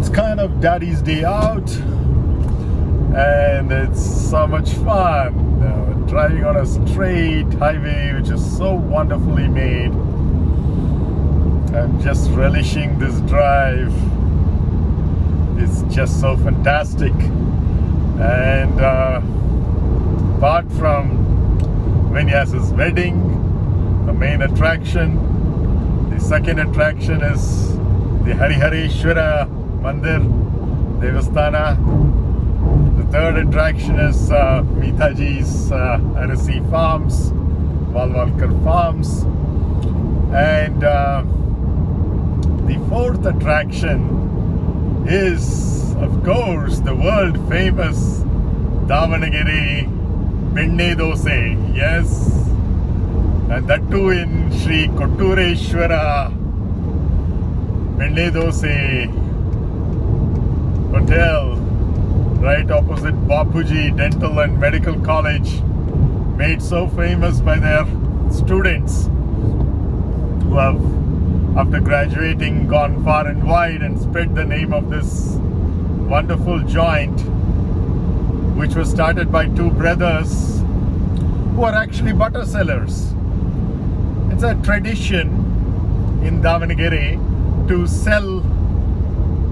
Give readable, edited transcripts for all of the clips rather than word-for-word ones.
It's kind of daddy's day out, and it's so much fun driving on a straight highway which is so wonderfully made. I'm just relishing this drive. It's just so fantastic. And apart from Vinyas's wedding, the main attraction, the second attraction is the Harihareshwara Mandir Devasthana. The third attraction is Meetaji's Arasi Farms, Valvalkar Farms. And the fourth attraction is, of course, the world famous Davanagere Benne Dose. Yes, and that too in Sri Kottureshwara Benne Dose Hotel, right opposite Bapuji Dental and Medical College, made so famous by their students who have, after graduating, gone far and wide and spread the name of this wonderful joint, which was started by two brothers who are actually butter sellers. It's a tradition in Davanagere to sell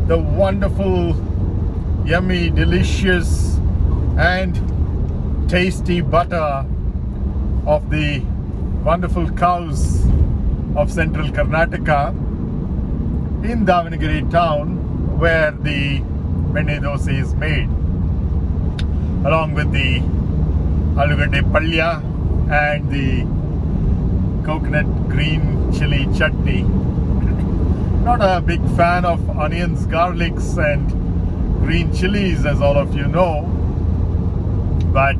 the wonderful, yummy, delicious and tasty butter of the wonderful cows of central Karnataka in Davanagere town, where the Benne Dose is made, along with the Alugade Palya and the coconut green chili chutney. Not a big fan of onions, garlics and green chilies, as all of you know, but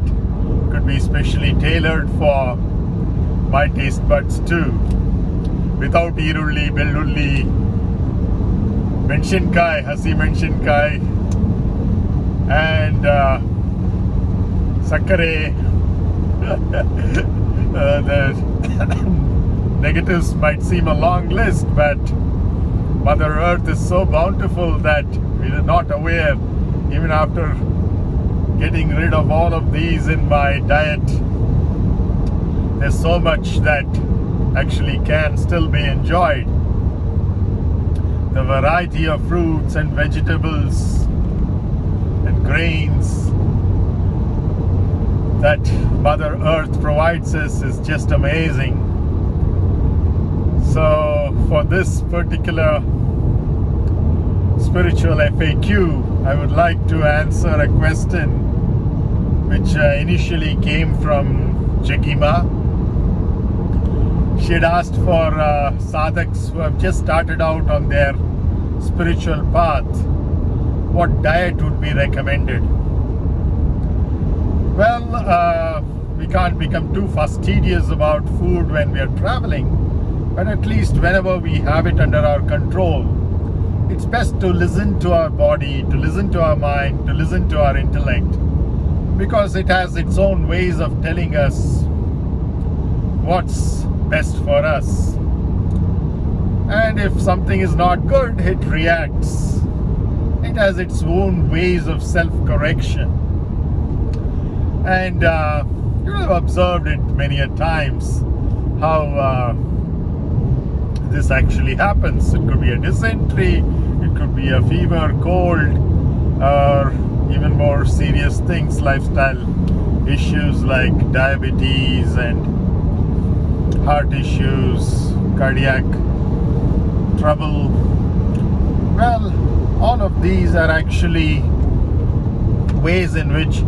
could be specially tailored for my taste buds too. Without Irulli, Bellulli, Menshinkai, Hasi Menshinkai, and Sakkare. The negatives might seem a long list, but Mother Earth is so bountiful that we are not aware, even after getting rid of all of these in my diet, there's so much that actually can still be enjoyed. The variety of fruits and vegetables and grains that Mother Earth provides us is just amazing. So for this particular spiritual FAQ, I would like to answer a question which initially came from Jagima. She had asked for sādhaks who have just started out on their spiritual path, what diet would be recommended? Well, we can't become too fastidious about food when we are traveling, but at least whenever we have it under our control, it's best to listen to our body, to listen to our mind, to listen to our intellect, because it has its own ways of telling us what's best for us. And if something is not good, it reacts. It has its own ways of self-correction. And you have observed it many a times how this actually happens. It could be a dysentery, it could be a fever, cold, or even more serious things, lifestyle issues like diabetes and heart issues, cardiac trouble. Well, all of these are actually ways in which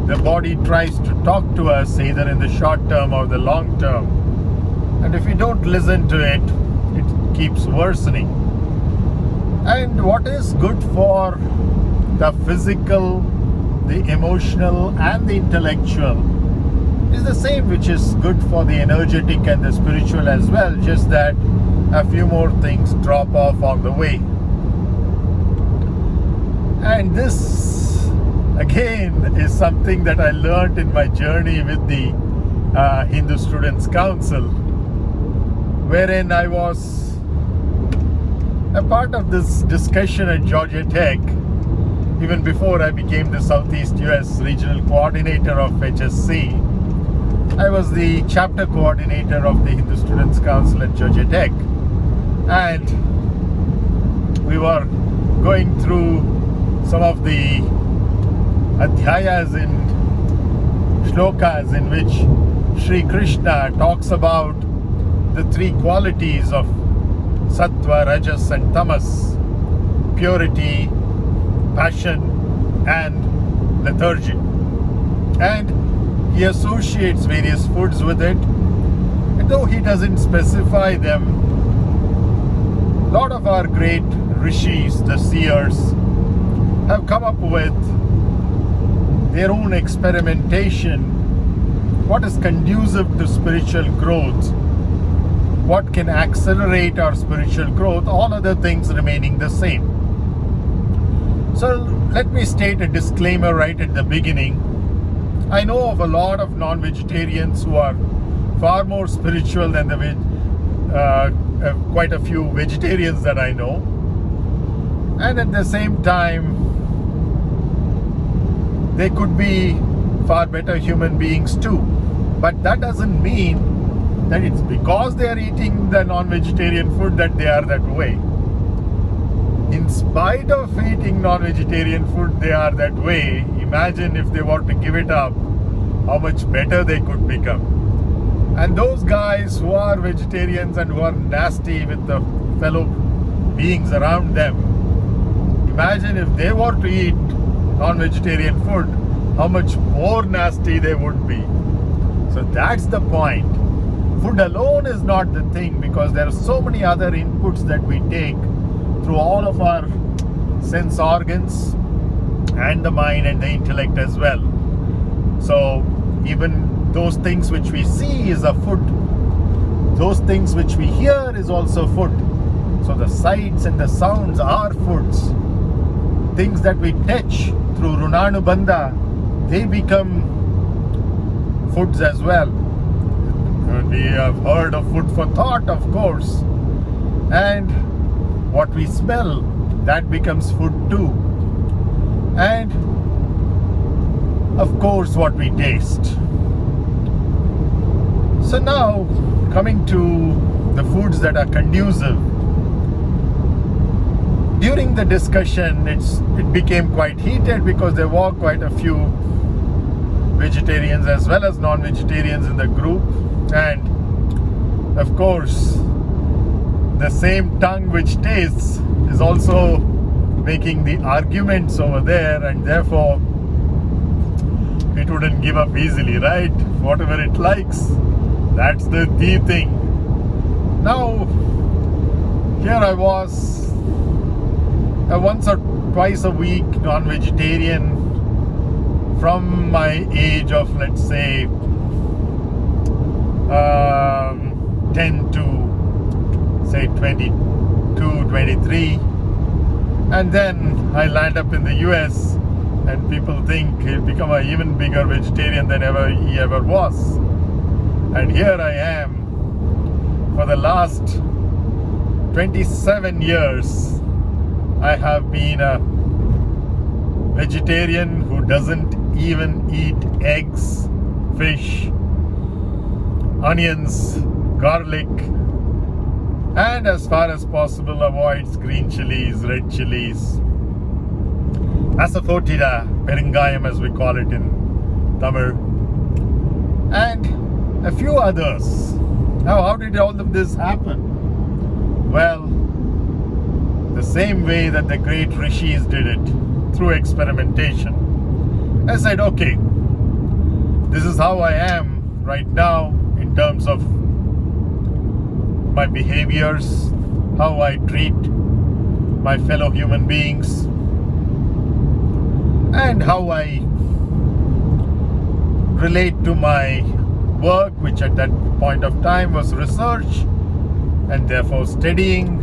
the body tries to talk to us, either in the short term or the long term. And if we don't listen to it, it keeps worsening. And what is good for the physical, the emotional and the intellectual is the same which is good for the energetic and the spiritual as well, just that a few more things drop off on the way. And this again is something that I learned in my journey with the Hindu Students' Council, wherein I was A part of this discussion at Georgia Tech, even before I became the Southeast US Regional Coordinator of HSC, I was the chapter coordinator of the Hindu Students Council at Georgia Tech. And we were going through some of the adhyayas and shlokas in which Sri Krishna talks about the three qualities of sattva, rajas and tamas: purity, passion and lethargy. And he associates various foods with it. And though he doesn't specify them, a lot of our great rishis, the seers, have come up with their own experimentation. What is conducive to spiritual growth? What can accelerate our spiritual growth? All other things remaining the same. So let me state a disclaimer right at the beginning. I know of a lot of non-vegetarians who are far more spiritual than quite a few vegetarians that I know. And at the same time, they could be far better human beings too. But that doesn't mean that it's because they are eating the non-vegetarian food that they are that way. In spite of eating non-vegetarian food, they are that way. Imagine if they want to give it up, how much better they could become. And those guys who are vegetarians and who are nasty with the fellow beings around them, imagine if they were to eat non-vegetarian food, how much more nasty they would be. So that's the point. Food alone is not the thing, because there are so many other inputs that we take through all of our sense organs and the mind and the intellect as well. So even those things which we see is a food. Those things which we hear is also food. So the sights and the sounds are foods. Things that we touch through Runanubandha, they become foods as well. And we have heard of food for thought, of course. And what we smell, that becomes food too. And of course what we taste. So now, coming to the foods that are conducive. During the discussion, it became quite heated because there were quite a few vegetarians as well as non-vegetarians in the group. And of course, the same tongue which tastes is also making the arguments over there, and therefore it wouldn't give up easily, right? Whatever it likes, that's the thing. Now, here I was, once or twice a week non-vegetarian from my age of, let's say, 10 to say 22, 23, and then I land up in the US and people think he'll become an even bigger vegetarian than he ever was. And here I am. For the last 27 years I have been a vegetarian who doesn't even eat eggs, fish, onions, garlic, and as far as possible avoids green chilies, red chilies, asafoetida, peringayam as we call it in Tamil, and a few others. Now, how did all of this happen? Well, the same way that the great rishis did it, through experimentation. I said, okay, this is how I am right now in terms of my behaviors, how I treat my fellow human beings, and how I relate to my work, which at that point of time was research, and therefore studying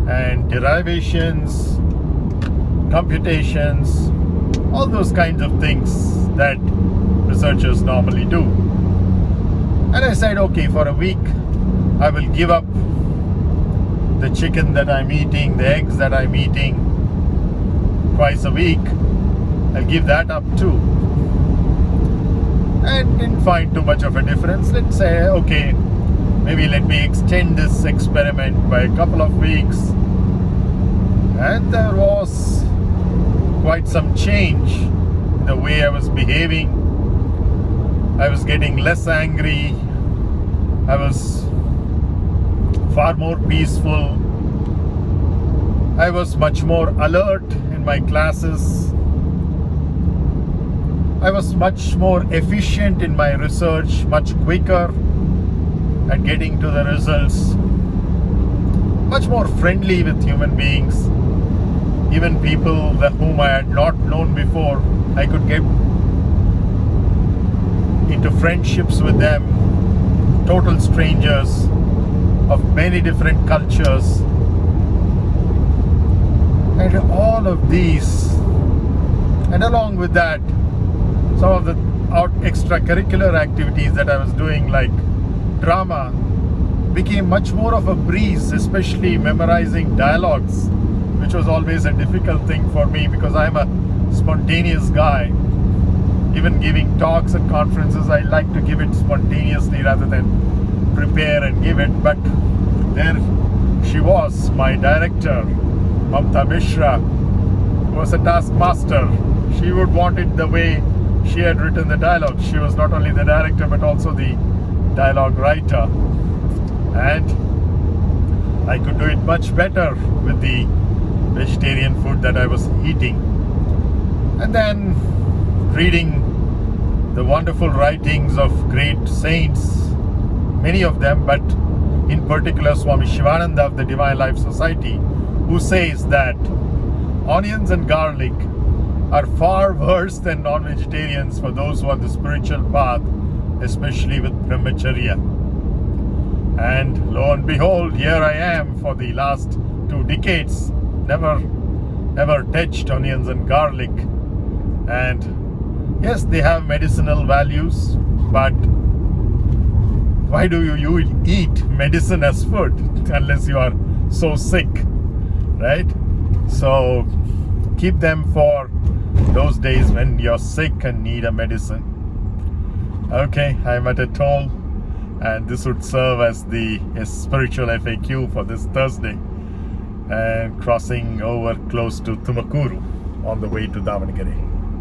and derivations, computations, all those kinds of things that researchers normally do. And I said, okay, for a week I will give up the chicken that I'm eating, the eggs that I'm eating twice a week, I'll give that up too. And didn't find too much of a difference. Let's say, okay, maybe let me extend this experiment by a couple of weeks. And there was quite some change in the way I was behaving. I was getting less angry. I was far more peaceful. I was much more alert in my classes. I was much more efficient in my research, much quicker at getting to the results, much more friendly with human beings. Even people whom I had not known before, I could get into friendships with them, total strangers of many different cultures. And all of these, and along with that, some of the extracurricular activities that I was doing, like drama, became much more of a breeze, especially memorizing dialogues, which was always a difficult thing for me because I'm a spontaneous guy. Even giving talks at conferences, I like to give it spontaneously rather than prepare and give it. But there she was, my director, Mamta Mishra, who was a taskmaster. She would want it the way she had written the dialogue. She was not only the director but also the dialogue writer. And I could do it much better with the vegetarian food that I was eating. And then reading the wonderful writings of great saints, many of them, but in particular Swami Shivananda of the Divine Life Society, who says that onions and garlic are far worse than non-vegetarians for those who are on the spiritual path, especially with brahmacharya. And lo and behold, here I am for the last 2 decades, never touched onions and garlic. And yes, they have medicinal values, but why do you eat medicine as food unless you are so sick, right? So keep them for those days when you're sick and need a medicine. Okay, I'm at a toll, and this would serve as the spiritual FAQ for this Thursday, and crossing over close to Tumakuru on the way to Davanagere.